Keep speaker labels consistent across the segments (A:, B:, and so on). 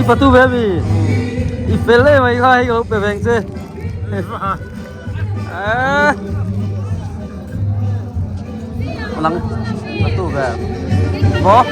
A: Patu baby. Ifele mày khai cái lúc bề bèn chứ. À. Lăng Patu về. Bó.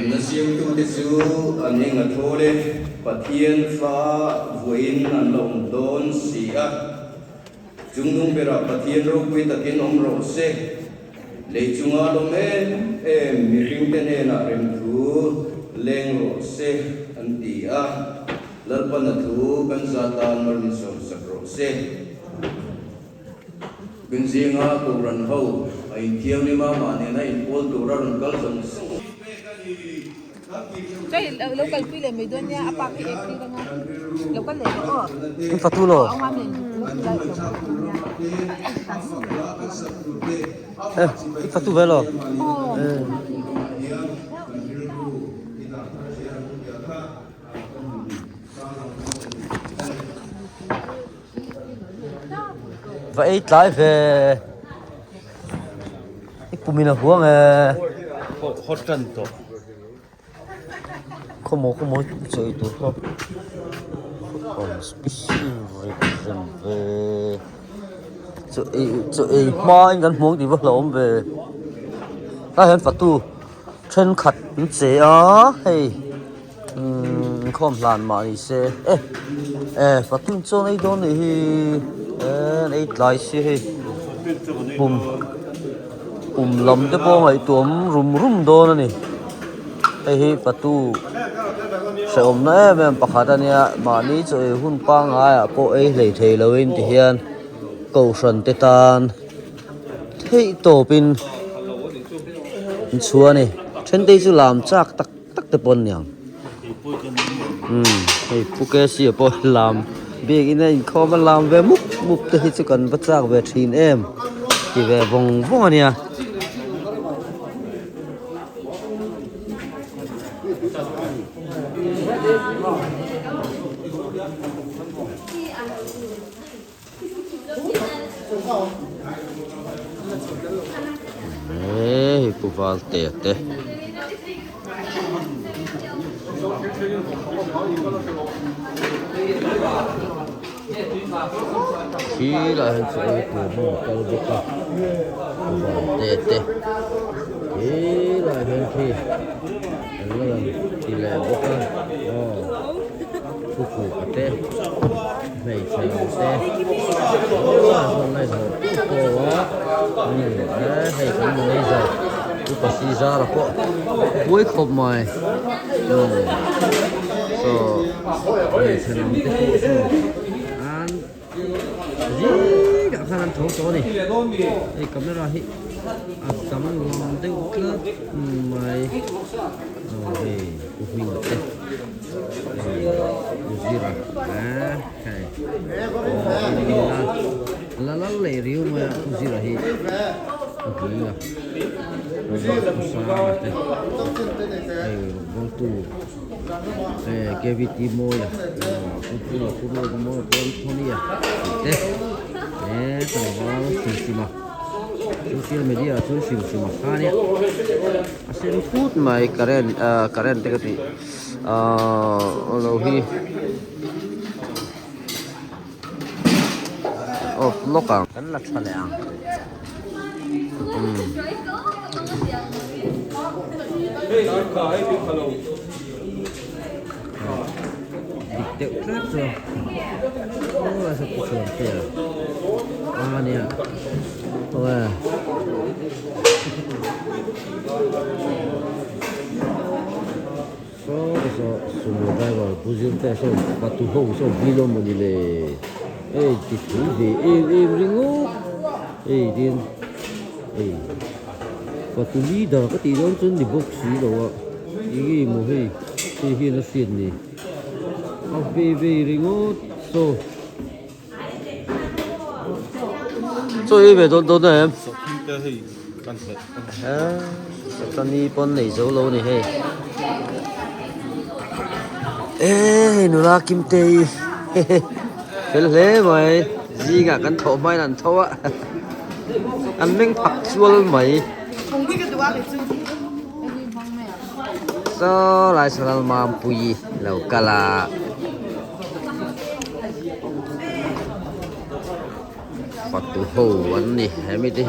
B: rem na siam tu te chu an ning a thole pathian fa vuin an lom don sia jungnung bera pathian ro pui takin om ro se le chunga lo me mi ring te ne na rem thu leng ro se an ti a lalpa na thu kan zatan mar ni som sak ro se binzinga ko ran ho ai thiam ni ma ma ne na in pol tu ran kal sam
C: cái local phi là mấy đứa nha, apa cái em phi đó local này đó.
A: Fatu lo.
C: Ông ăn mình
A: Fatu về lo. Vậy lại về cái mình là huống
D: hot trần to
A: không có chơi tụi không còn special về chơi mà anh gắn huống thì vẫn là ôm về ta hiện phát tu chân khát chế á hay không làm mà đi xe phát tu cho này đó này này lại xe lầm tới bao ngày tuồng rum đó này hey patu sẽ ôm nè em bắt hạt anh ya mà ní chơi hun pang ai à po ấy lấy thề lâu thì hiền cầu sần tê tan thế tổ pin xua này trên đây chú làm chắc tắc tê bồn nhàng hey phuket xí po làm việc cái này khó mà làm về múc thì chỉ cần bắt chắc về thìn em thì về vòng anh ya Ku valteette. Kyllä se ei kuulu kalvika. Ku valteette. Kyllä henki. Tällainen tilee bokan. Kukukate. Meitseute. Ollaan sellainen kova. Hei kan mun ei saa. Kuka sisällä voi komai. So. Sen on tehty. An. Jiga kanan thong ni. Ei kamera hi. Kaman long de ukla. Mai. Hei, kuping te. Uzira. Hei. La le riu ma uzira hi. Uzira. Voltu Keviti moya kutu mo Antonia trabalho sistema social media sistema kania asen food mai karen tekati lohi of lokang kan la chaleang Dikte klart så. Åh, så på sånt där. Ania. Åh. Så där var positivt så att du har så bilom och det det ringo. Din. Và tôi nghĩ đó cái tí đó chân thì bốc xí đó ý một cái thì nó xịn đi học về thì ngó so ý về đâu này em sắp đi con này dấu lâu này hay ê nó là kim tê cái lẽ mày gì cả căn thổ mai nằm thâu á anh mình phật xuân mày so lại selalu mampu lau kala waktu hawan nih hemi deh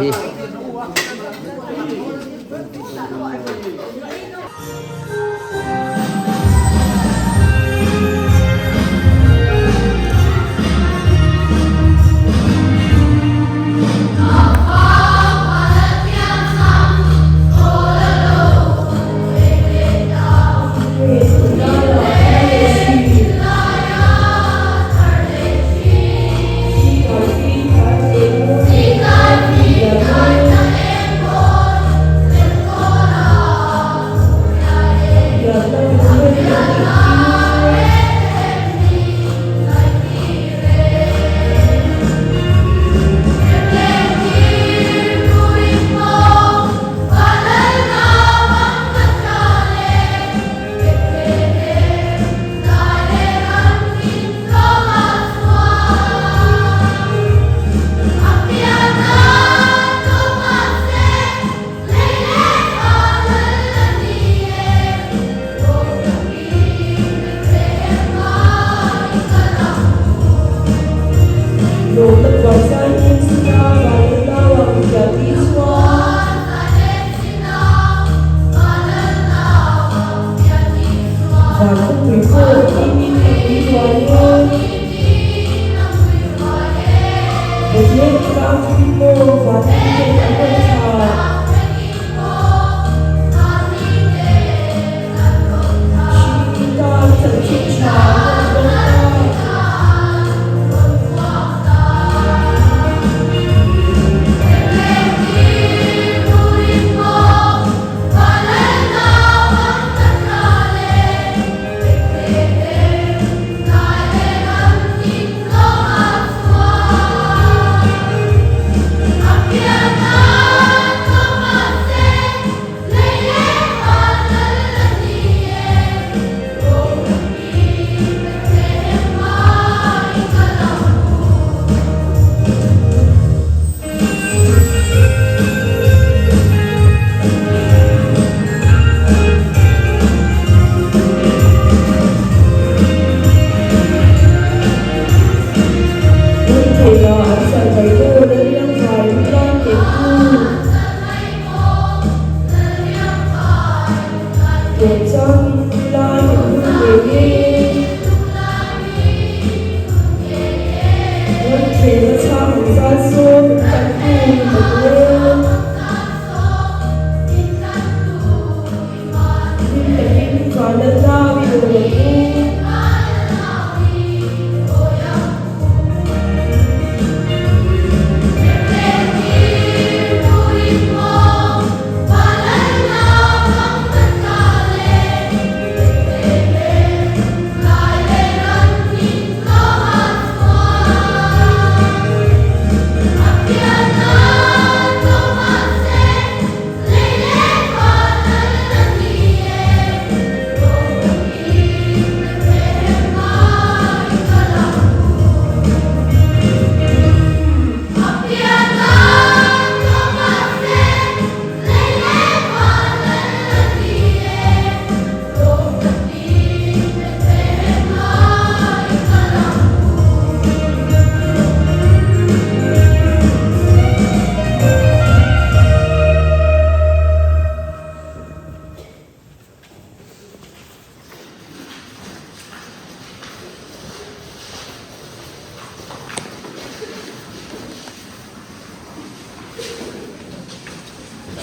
B: Kan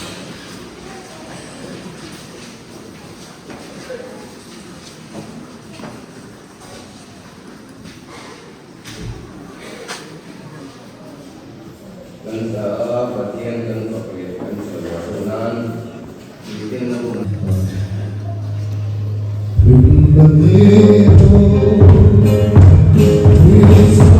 B: sa patihan kan papagitan sa wasunan, bitin na po.
E: Yes.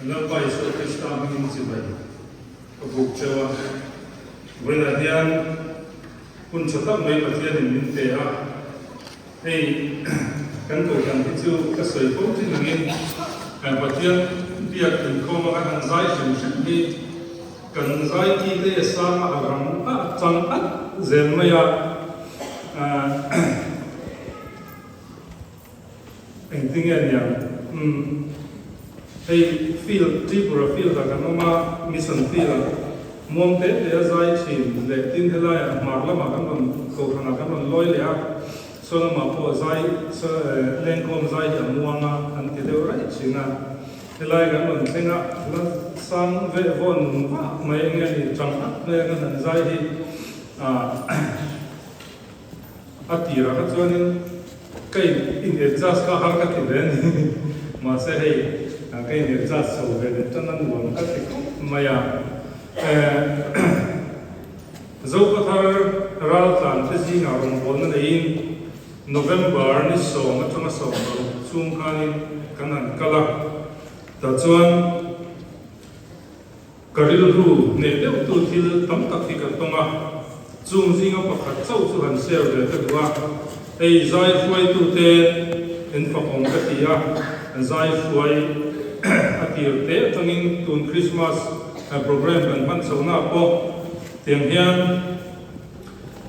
E: Nó bay số cái star mình chỉ vậy, có buộc cho với là điên kun cho tóc mấy bát điên mình tê à, hey kan cầu kan thì chú cái sợi phong thì nó nghe, bát điên điên thì không mà kan giải chừng chừng đi, kan giải thì cái sao mà làm chẳng ắt dễ mà anh tiếng Anh nhá, hey field Tripura field là cái mà mission field muang te te zai chin le tin helai mar la ma kan ko thana kan loi le a so ma po zai so len kom zai ya muanga an ti deu rai china helai kan thenga la sang ve von mai nge ni chang ne kan zai hi a tira ka chuanin kai in adjust ka har ka ti den ma se hei cái này ra sầu về để cho nên muốn các cái maya dấu có thar ra tàn thế gì nào cũng muốn là in November ní sầu mà trong sầu chung khai cái này kala ta chuan karil ru ne deu tu thil tam tak thi ka tonga chung zinga pakhat chau chu han share ve ta duwa ei zai fuai tu te in fakong ka tia zai fuai atir te tangin tun Christmas program kan man sona po tiang hian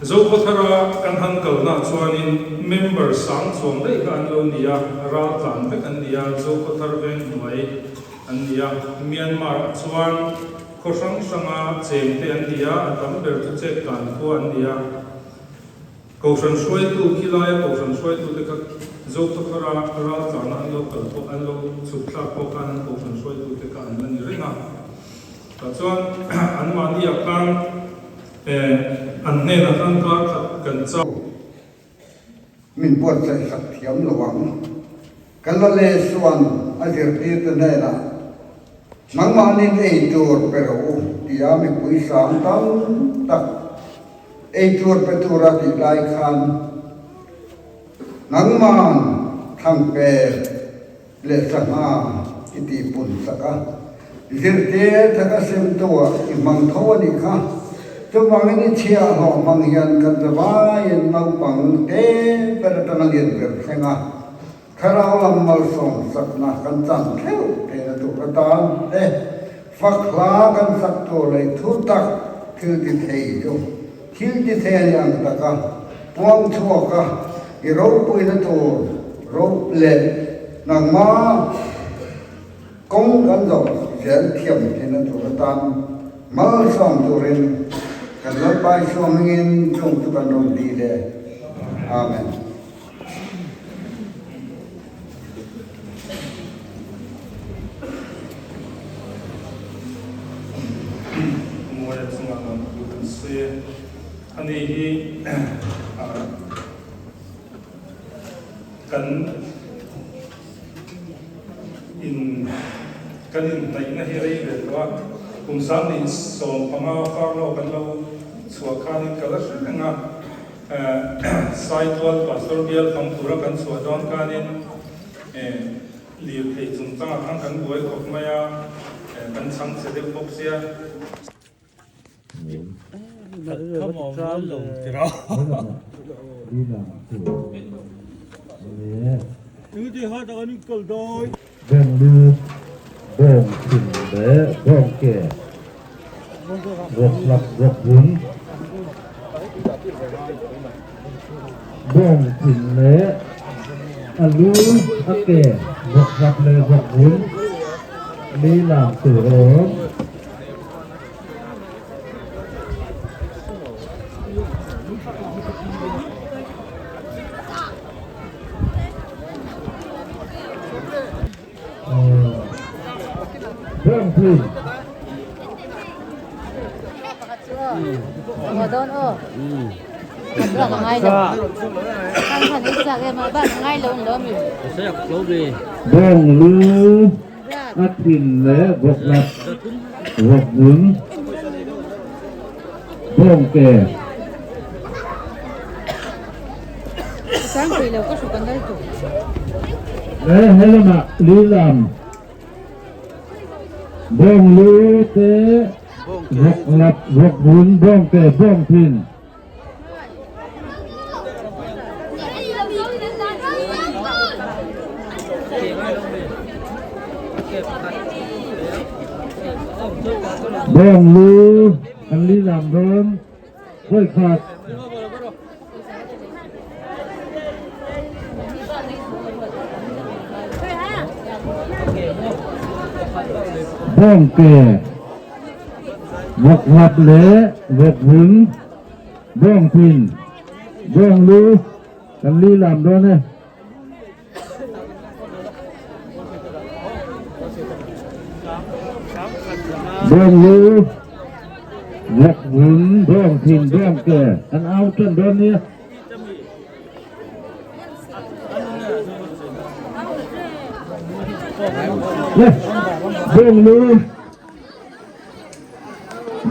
E: zo khothara kan han kalna chuanin member sang chom dei kan lo nia ra tlan vek an nia zo khothar ven hnuai an nia Myanmar chuan khosang sanga cheng te an nia tam ber chu che kan ko an nia ko san suai tu kilaya ko san suai tu te ka zo khothara ra tlan an lo kal po an lo chutla po kan ko san suai tu te ka an lan ringa ta chuan an ma nia kan anh nên là anh có thật cần cho
F: mình buồn chạy sạch thiếm là vắng cái là lê xuân anh sẽ đi từ đây là mang mà nên ấy chuột về đâu thì mình quý sáng tăng tắc ấy chuột về tu ra thì lại khan nắng màn thằng bè lệ sang à cái tỷ bùn saka diệt thế thằng cái xem tua thì mang thâu đi kha chúng mang cái chia họ mang hiền cần giờ vay nấu bằng thế bây giờ ta liền việc xem à khai ra làm mal sòng sạch na cần chẳng theo thế là tụ cái ta thế phật lá cần sạch tụ lại thu tắc thiếu đi thầy chung thiếu đi thầy yang ta cả buông chua cả cái râu bụi nó tụ râu lệ nàng má công cần rồi sẽ thiểm thế là tụ cái ta mal sòng tụ lên kalau pai suamingin chung tu kan dong di le, amen.
E: Mua được xong rồi mình sẽ anh ấy cần in tay na hiray về đó cùng sáng đi sòng phama farlo kan lo chua khanin kala nga saitwal pastor bial kham pura kan chua don kanin liu thei chung tanga khang kan buai khop maya kan sang se de khop sia
D: Come on, lồng thì đó.
G: đi làm chủ thứ thì hai đứa anh cầu đôi bông lưu bông thỉnh bé bông kẻ gọc lặp gọc vốn bông thỉnh bé lưu kẻ gọc lặp lề gọc vốn đi làm chủ đó bông thỉnh
H: ở đâu nữa ăn được cả ngày rồi ăn thằng ấy sạc em mà bạn ngay lâu nữa mình
A: sẽ lâu đi
G: bông lưu thỉnh bé gọc lặp gọc vốn bông kẻ
H: sáng thì là có sự cần đây rồi
G: đấy hay là mà lý làm bông lưu tế gọc lặp gọc vốn bông kẻ bông thìn bông lưu anh lý làm đơn với khát bông kẻ gọc lặp lễ gọc vốn bông thìn bông lưu anh lý làm đơn này bông lưu gọc vốn bông thìn bông kẻ anh áo chân đơn nhé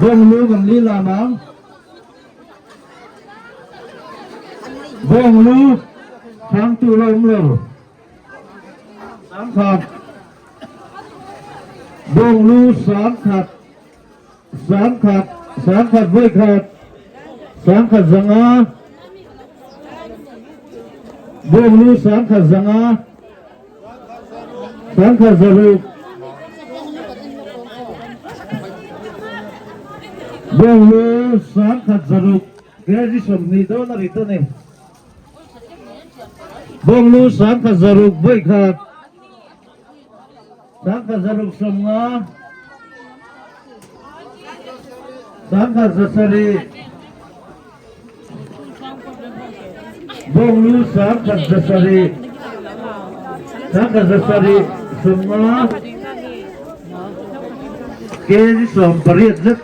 G: bông lưu còn đi làm áo bông lưu sáng tu lông lưu sáng khát bông lưu sáng khát với khát sáng khát răng á bông lưu sáng khát răng á sáng khát giờ lưu bông lưu sáng khát giờ lưu cái gì sầm ni đâu là rito này bông lưu sáng khát giờ lưu với khát sáng khát giờ lưu sầm á sáng khát giờ sari bông lưu sáng khát giờ sari sáng khát giờ sari sầm á cái gì sầm bariat rất